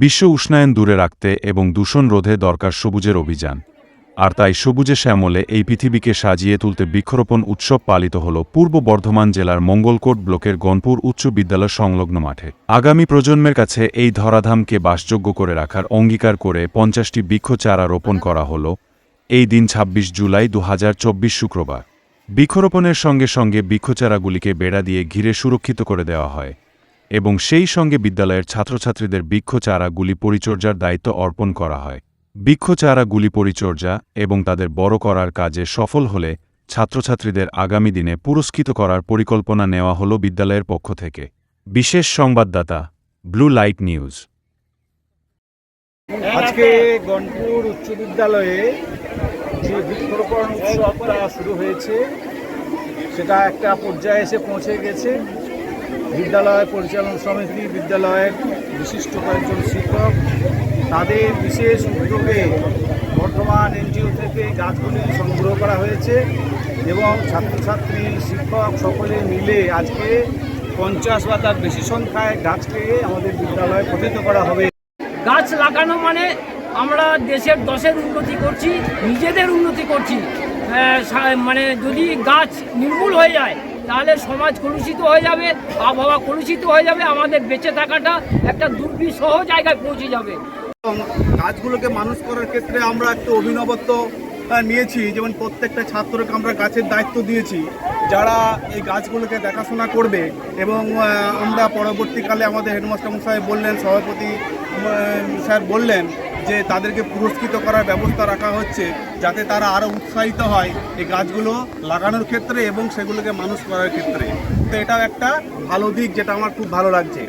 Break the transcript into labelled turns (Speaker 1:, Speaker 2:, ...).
Speaker 1: বিশ্ব উষ্ণায়ন দূরে রাখতে এবং দূষণ রোধে দরকার সবুজের অভিযান। আর তাই সবুজে শ্যামলে এই পৃথিবীকে সাজিয়ে তুলতে বৃক্ষরোপণ উৎসব পালিত হল পূর্ব বর্ধমান জেলার মঙ্গলকোট ব্লকের গণপুর উচ্চ বিদ্যালয় সংলগ্ন মাঠে। আগামী প্রজন্মের কাছে এই ধরাধামকে বাসযোগ্য করে রাখার অঙ্গীকার করে 50টি বৃক্ষ চারা রোপণ করা হল এই দিন 26 জুলাই 2024 শুক্রবার। বৃক্ষরোপণের সঙ্গে সঙ্গে বৃক্ষচারাগুলিকে বেড়া দিয়ে ঘিরে সুরক্ষিত করে দেওয়া হয় এবং সেই সঙ্গে বিদ্যালয়ের ছাত্রছাত্রীদের বৃক্ষচারাগুলি পরিচর্যার দায়িত্ব অর্পণ করা হয়। বৃক্ষচারাগুলি পরিচর্যা এবং তাদের বড় করার কাজে সফল হলে ছাত্রছাত্রীদের আগামী দিনে পুরস্কৃত করার পরিকল্পনা নেওয়া হল বিদ্যালয়ের পক্ষ থেকে। বিশেষ সংবাদদাতা, ব্লু লাইট নিউজ।
Speaker 2: আজকে গণপুর উচ্চ বিদ্যালয়ে যে বৃক্ষরোপণ উৎসবটা শুরু হয়েছে সেটা একটা পর্যায়ে এসে পৌঁছে গেছে। বিদ্যালয় পরিচালন সমিতি, বিদ্যালয়ের বিশিষ্ট কয়েকজন শিক্ষক, তাদের বিশেষ উদ্যোগে বর্ধমান এনজিও থেকে গাছগুলি সংগ্রহ করা হয়েছে এবং ছাত্রছাত্রী, শিক্ষক সকলে মিলে আজকে 50 বা তার বেশি সংখ্যায় গাছকে আমাদের বিদ্যালয়ে পতিত করা হবে।
Speaker 3: গাছ লাগানো মানে আমরা দেশের দশের উন্নতি করছি, নিজেদের উন্নতি করছি। মানে যদি গাছ নির্মূল হয়ে যায় তাহলে সমাজ কলুষিত হয়ে যাবে, আবহাওয়া কলুষিত হয়ে যাবে, আমাদের বেঁচে থাকাটা একটা দুর্বিষহ জায়গায় পৌঁছে যাবে।
Speaker 2: গাছগুলোকে মানুষ করার ক্ষেত্রে আমরা একটু অভিনবত্ব নিয়েছি, যেমন প্রত্যেকটা ছাত্রকে আমরা গাছের দায়িত্ব দিয়েছি যারা এই গাছগুলোকে দেখাশোনা করবে এবং আমরা পরবর্তীকালে আমাদের হেডমাস্টার মশাই বললেন, সভাপতি স্যার বললেন যে তাদেরকে পুরস্কৃত করার ব্যবস্থা রাখা হচ্ছে যাতে তারা আরও উৎসাহিত হয় এই গাছগুলো লাগানোর ক্ষেত্রে এবং সেগুলোকে মানুষ করার ক্ষেত্রে। তো এটাও একটা ভালো দিক যেটা আমার খুব ভালো লাগছে।